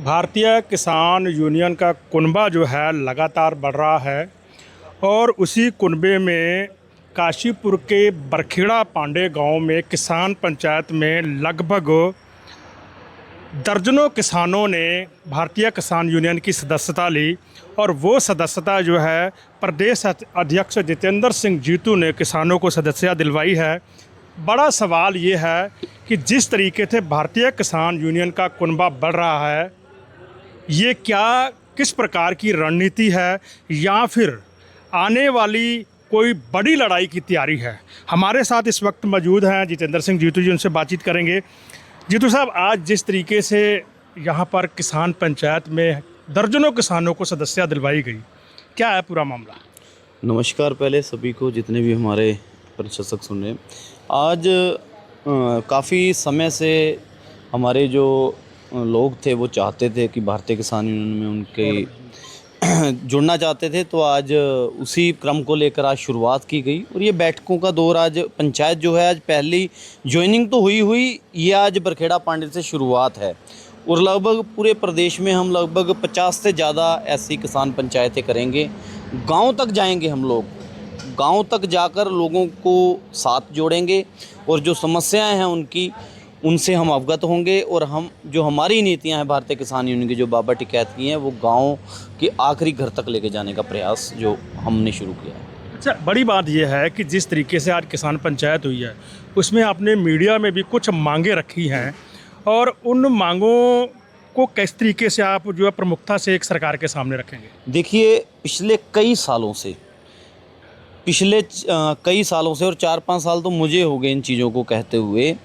भारतीय किसान यूनियन का कुनबा जो है लगातार बढ़ रहा है और उसी कुनबे में काशीपुर के बरखेड़ा पांडे गांव में किसान पंचायत में लगभग दर्जनों किसानों ने भारतीय किसान यूनियन की सदस्यता ली और वो सदस्यता जो है प्रदेश अध्यक्ष जितेंद्र सिंह जीतू ने किसानों को सदस्यता दिलवाई है। बड़ा सवाल ये है कि जिस तरीके से भारतीय किसान यूनियन का कुनबा बढ़ रहा है, ये क्या किस प्रकार की रणनीति है या फिर आने वाली कोई बड़ी लड़ाई की तैयारी है। हमारे साथ इस वक्त मौजूद हैं जितेंद्र सिंह जीतू जी, उनसे बातचीत करेंगे। जीतू साहब, आज जिस तरीके से यहाँ पर किसान पंचायत में दर्जनों किसानों को सदस्यता दिलवाई गई, क्या है पूरा मामला? नमस्कार पहले सभी को, जितने भी हमारे प्रशंसक सुन रहे हैं। आज काफ़ी समय से हमारे जो लोग थे वो चाहते थे कि भारतीय किसान यूनियन में उनके जुड़ना चाहते थे, तो आज उसी क्रम को लेकर आज शुरुआत की गई। और ये बैठकों का दौर, आज पंचायत जो है, आज पहली ज्वाइनिंग तो हुई, ये आज बरखेड़ा पांडे से शुरुआत है। और लगभग पूरे प्रदेश में हम लगभग 50 से ज़्यादा ऐसी किसान पंचायतें करेंगे। गांव तक जाएंगे, हम लोग गांव तक जाकर लोगों को साथ जोड़ेंगे और जो समस्याएं हैं उनसे हम अवगत होंगे। और हम जो हमारी नीतियां हैं भारतीय किसान यूनियन की, जो बाबा टिकैत की हैं, वो गांव के आखिरी घर तक लेके जाने का प्रयास जो हमने शुरू किया है। अच्छा, बड़ी बात यह है कि जिस तरीके से आज किसान पंचायत हुई है उसमें आपने मीडिया में भी कुछ मांगे रखी हैं और उन मांगों को किस तरीके से आप जो है प्रमुखता से एक सरकार के सामने रखेंगे? देखिए, पिछले कई सालों से और 4-5 साल तो मुझे हो गए इन चीज़ों को कहते हुए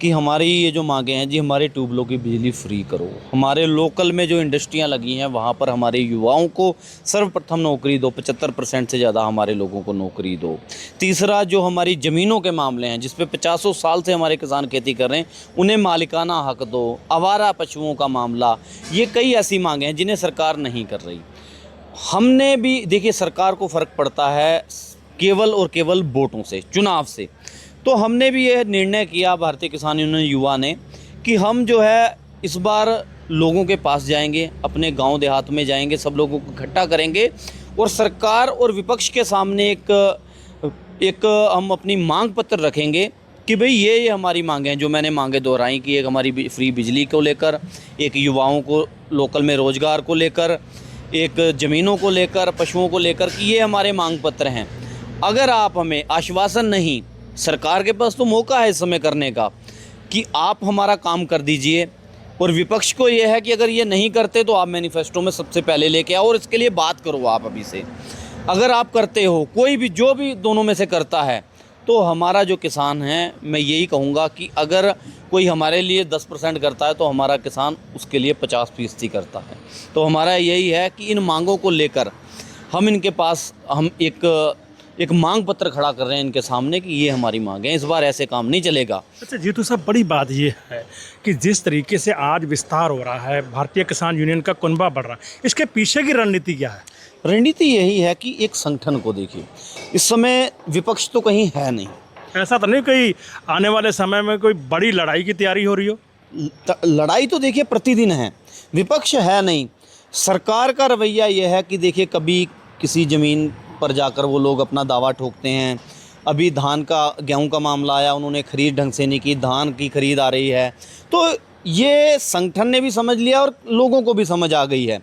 कि हमारी ये जो मांगे हैं जी, हमारे ट्यूबवेलों की बिजली फ्री करो, हमारे लोकल में जो इंडस्ट्रियां लगी हैं वहाँ पर हमारे युवाओं को सर्वप्रथम नौकरी दो, 75% से ज़्यादा हमारे लोगों को नौकरी दो। तीसरा, जो हमारी ज़मीनों के मामले हैं जिस पे 50 साल से हमारे किसान खेती कर रहे हैं, उन्हें मालिकाना हक दो। आवारा पशुओं का मामला, ये कई ऐसी मांगे हैं जिन्हें सरकार नहीं कर रही। हमने भी, देखिए, सरकार को फ़र्क पड़ता है केवल और केवल वोटों से, चुनाव से। तो हमने भी यह निर्णय किया, भारतीय किसान यूनियन युवा ने, कि हम जो है इस बार लोगों के पास जाएंगे, अपने गांव देहात में जाएंगे, सब लोगों को इकट्ठा करेंगे और सरकार और विपक्ष के सामने एक हम अपनी मांग पत्र रखेंगे कि भाई ये हमारी मांगें हैं जो मैंने मांगे दोहराई, कि एक हमारी फ्री बिजली को लेकर, एक युवाओं को लोकल में रोज़गार को लेकर, एक ज़मीनों को लेकर, पशुओं को लेकर, कि ये हमारे मांग पत्र हैं। अगर आप हमें आश्वासन नहीं, सरकार के पास तो मौका है इस समय करने का कि आप हमारा काम कर दीजिए, और विपक्ष को ये है कि अगर ये नहीं करते तो आप मैनिफेस्टो में सबसे पहले लेके आओ और इसके लिए बात करो आप अभी से। अगर आप करते हो, कोई भी जो भी दोनों में से करता है, तो हमारा जो किसान है, मैं यही कहूँगा कि अगर कोई हमारे लिए 10% करता है तो हमारा किसान उसके लिए 50% करता है। तो हमारा यही है कि इन मांगों को लेकर हम इनके पास हम एक मांग पत्र खड़ा कर रहे हैं इनके सामने कि ये हमारी मांग है, इस बार ऐसे काम नहीं चलेगा। अच्छा जीतू साहब, बड़ी बात ये है कि जिस तरीके से आज विस्तार हो रहा है, भारतीय किसान यूनियन का कुनबा बढ़ रहा है, इसके पीछे की रणनीति क्या है? रणनीति यही है कि एक संगठन को देखिए, इस समय विपक्ष तो कहीं है नहीं। ऐसा तो नहीं कोई आने वाले समय में कोई बड़ी लड़ाई की तैयारी हो रही हो? लड़ाई तो देखिए प्रतिदिन है, विपक्ष है नहीं। सरकार का रवैया यह है कि देखिए, कभी किसी ज़मीन पर जाकर वो लोग अपना दावा ठोकते हैं। अभी धान का, गेहूं का मामला आया, उन्होंने खरीद ढंग से नहीं की, धान की खरीद आ रही है। तो ये संगठन ने भी समझ लिया और लोगों को भी समझ आ गई है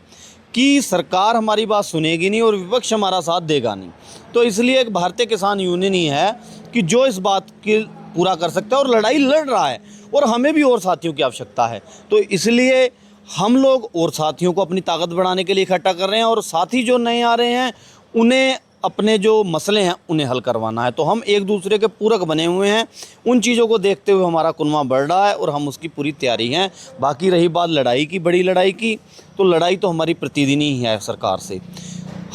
कि सरकार हमारी बात सुनेगी नहीं और विपक्ष हमारा साथ देगा नहीं। तो इसलिए एक भारतीय किसान यूनियन ही है कि जो इस बात की पूरा कर सकता है और लड़ाई लड़ रहा है, और हमें भी और साथियों की आवश्यकता है। तो इसलिए हम लोग और साथियों को अपनी ताकत बढ़ाने के लिए इकट्ठा कर रहे हैं, और साथी जो नए आ रहे हैं उन्हें अपने जो मसले हैं उन्हें हल करवाना है। तो हम एक दूसरे के पूरक बने हुए हैं, उन चीज़ों को देखते हुए हमारा कुनबा बढ़ रहा है और हम उसकी पूरी तैयारी हैं। बाकी रही बात लड़ाई की, बड़ी लड़ाई की, तो लड़ाई तो हमारी प्रतिदिन ही है सरकार से।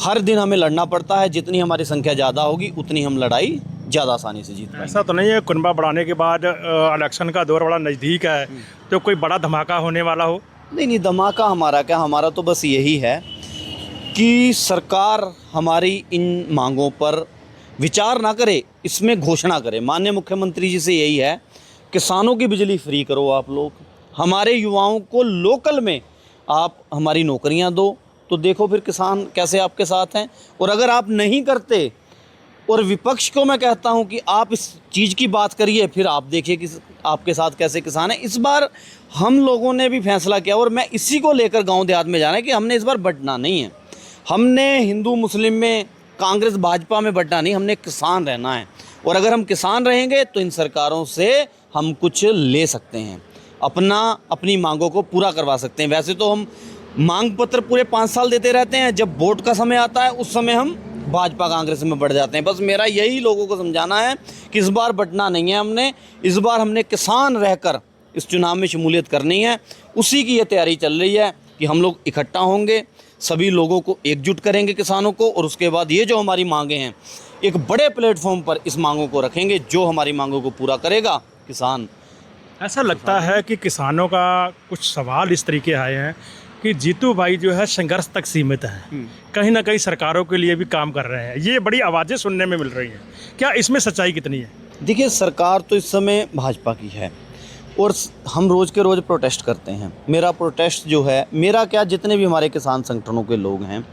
हर दिन हमें लड़ना पड़ता है, जितनी हमारी संख्या ज़्यादा होगी उतनी हम लड़ाई ज़्यादा आसानी से जीत पाएंगे। ऐसा तो नहीं है कुनबा बढ़ाने के बाद इलेक्शन का दौर बड़ा नज़दीक है तो कोई बड़ा धमाका होने वाला हो? नहीं, धमाका हमारा क्या, हमारा तो बस यही है कि सरकार हमारी इन मांगों पर विचार ना करे, इसमें घोषणा करे। माननीय मुख्यमंत्री जी से यही है, किसानों की बिजली फ्री करो आप लोग, हमारे युवाओं को लोकल में आप हमारी नौकरियां दो, तो देखो फिर किसान कैसे आपके साथ हैं। और अगर आप नहीं करते, और विपक्ष को मैं कहता हूं कि आप इस चीज़ की बात करिए, फिर आप देखिए कि आपके साथ कैसे किसान हैं। इस बार हम लोगों ने भी फैसला किया, और मैं इसी को लेकर गांव देहात में जाना है कि हमने इस बार बंटना नहीं है। हमने हिंदू मुस्लिम में, कांग्रेस भाजपा में बंटना नहीं, हमने किसान रहना है। और अगर हम किसान रहेंगे तो इन सरकारों से हम कुछ ले सकते हैं, अपनी मांगों को पूरा करवा सकते हैं। वैसे तो हम मांग पत्र पूरे 5 साल देते रहते हैं, जब वोट का समय आता है उस समय हम भाजपा कांग्रेस में बढ़ जाते हैं। बस मेरा यही लोगों को समझाना है कि इस बार बंटना नहीं है हमने, इस बार हमने किसान रहकर इस चुनाव में शमूलियत करनी है। उसी की ये तैयारी चल रही है कि हम लोग इकट्ठा होंगे, सभी लोगों को एकजुट करेंगे, किसानों को, और उसके बाद ये जो हमारी मांगें हैं एक बड़े प्लेटफॉर्म पर इस मांगों को रखेंगे। जो हमारी मांगों को पूरा करेगा किसान। ऐसा लगता है कि किसानों का कुछ सवाल इस तरीके आए हैं कि जीतू भाई जो है संघर्ष तक सीमित हैं, कहीं ना कहीं सरकारों के लिए भी काम कर रहे हैं, ये बड़ी आवाज़ें सुनने में मिल रही हैं। क्या इसमें सच्चाई कितनी है? देखिए, सरकार तो इस समय भाजपा की है, और हम रोज़ के रोज़ प्रोटेस्ट करते हैं। मेरा प्रोटेस्ट जो है, मेरा क्या, जितने भी हमारे किसान संगठनों के लोग हैं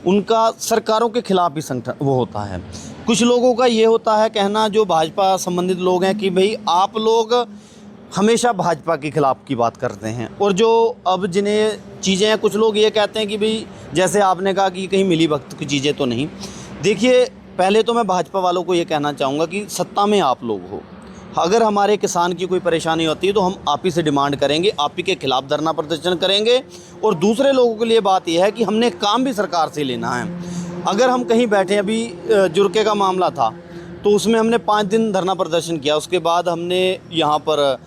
उनका सरकारों के खिलाफ ही संगठन वो होता है। कुछ लोगों का ये होता है कहना, जो भाजपा संबंधित लोग हैं, कि भाई आप लोग हमेशा भाजपा के खिलाफ की बात करते हैं। और जो अब जिन्हें चीज़ें हैं, कुछ लोग ये कहते हैं कि भाई जैसे आपने कहा कि कहीं मिली भगत की चीज़ें तो नहीं। देखिए, पहले तो मैं भाजपा वालों को ये कहना चाहूँगा कि सत्ता में आप लोग हो, अगर हमारे किसान की कोई परेशानी होती है तो हम आप ही से डिमांड करेंगे, आप ही के खिलाफ धरना प्रदर्शन करेंगे। और दूसरे लोगों के लिए बात यह है कि हमने काम भी सरकार से लेना है। अगर हम कहीं बैठे, अभी जुर्के का मामला था तो उसमें हमने 5 दिन धरना प्रदर्शन किया, उसके बाद हमने यहाँ पर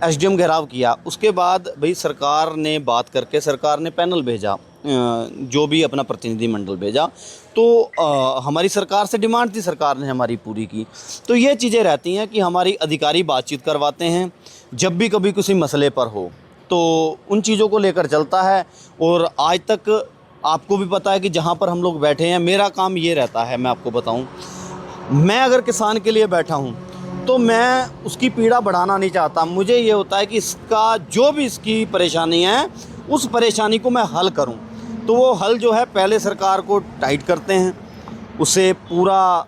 एसडीएम घेराव किया। उसके बाद भाई सरकार ने बात करके, सरकार ने पैनल भेजा, जो भी अपना प्रतिनिधिमंडल भेजा, तो हमारी सरकार से डिमांड थी, सरकार ने हमारी पूरी की। तो ये चीज़ें रहती हैं कि हमारी अधिकारी बातचीत करवाते हैं, जब भी कभी किसी मसले पर हो तो उन चीज़ों को लेकर चलता है। और आज तक आपको भी पता है कि जहाँ पर हम लोग बैठे हैं, मेरा काम ये रहता है, मैं आपको बताऊँ, मैं अगर किसान के लिए बैठा हूँ तो मैं उसकी पीड़ा बढ़ाना नहीं चाहता। मुझे ये होता है कि इसका जो भी इसकी परेशानी है, उस परेशानी को मैं हल करूं। तो वो हल जो है, पहले सरकार को टाइट करते हैं, उसे पूरा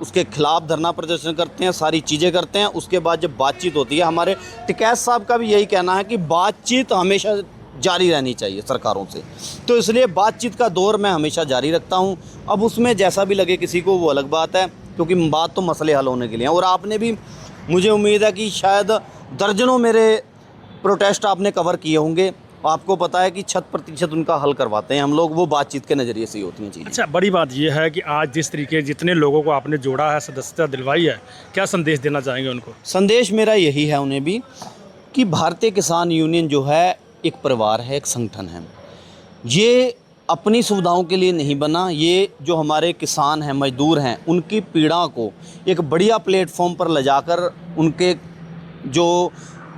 उसके खिलाफ धरना प्रदर्शन करते हैं, सारी चीज़ें करते हैं। उसके बाद जब बातचीत होती है, हमारे टिकैत साहब का भी यही कहना है कि बातचीत हमेशा जारी रहनी चाहिए सरकारों से। तो इसलिए बातचीत का दौर मैं हमेशा जारी रखता हूँ। अब उसमें जैसा भी लगे किसी को, वो अलग बात है, क्योंकि बात तो मसले हल होने के लिए है। और आपने भी, मुझे उम्मीद है कि शायद दर्जनों मेरे प्रोटेस्ट आपने कवर किए होंगे। आपको पता है कि 100% उनका हल करवाते हैं हम लोग, वो बातचीत के नज़रिए से ही होती हैं चीज़ें। अच्छा, बड़ी बात यह है कि आज जिस तरीके जितने लोगों को आपने जोड़ा है, सदस्यता दिलवाई है, क्या संदेश देना चाहेंगे उनको? संदेश मेरा यही है उन्हें भी, कि भारतीय किसान यूनियन जो है एक परिवार है, एक संगठन है। ये अपनी सुविधाओं के लिए नहीं बना, ये जो हमारे किसान हैं, मजदूर हैं, उनकी पीड़ा को एक बढ़िया प्लेटफॉर्म पर ले जाकर उनके जो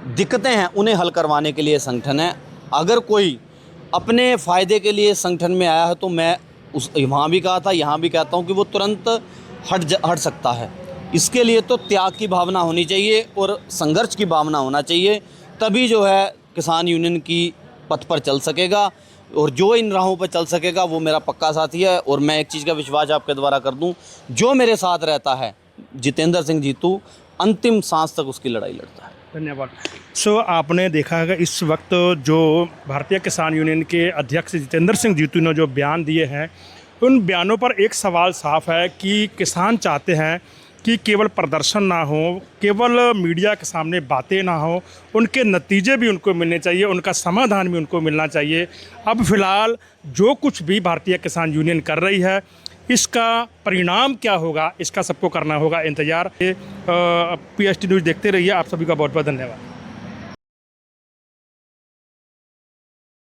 दिक्कतें हैं उन्हें हल करवाने के लिए संगठन है। अगर कोई अपने फ़ायदे के लिए संगठन में आया है तो मैं वहाँ भी कहा था, यहाँ भी कहता हूँ कि वो तुरंत हट सकता है। इसके लिए तो त्याग की भावना होनी चाहिए और संघर्ष की भावना होना चाहिए, तभी जो है किसान यूनियन की पथ पर चल सकेगा। और जो इन राहों पर चल सकेगा वो मेरा पक्का साथी है। और मैं एक चीज़ का विश्वास आपके द्वारा कर दूं, जो मेरे साथ रहता है, जितेंद्र सिंह जीतू अंतिम सांस तक उसकी लड़ाई लड़ता है। धन्यवाद। सो आपने देखा है इस वक्त जो भारतीय किसान यूनियन के अध्यक्ष जितेंद्र सिंह जीतू ने जो बयान दिए हैं, उन बयानों पर एक सवाल साफ है कि किसान चाहते हैं कि केवल प्रदर्शन ना हो, केवल मीडिया के सामने बातें ना हो, उनके नतीजे भी उनको मिलने चाहिए, उनका समाधान भी उनको मिलना चाहिए। अब फ़िलहाल जो कुछ भी भारतीय किसान यूनियन कर रही है, इसका परिणाम क्या होगा, इसका सबको करना होगा इंतज़ार। PST न्यूज़ देखते रहिए। आप सभी का बहुत बहुत धन्यवाद।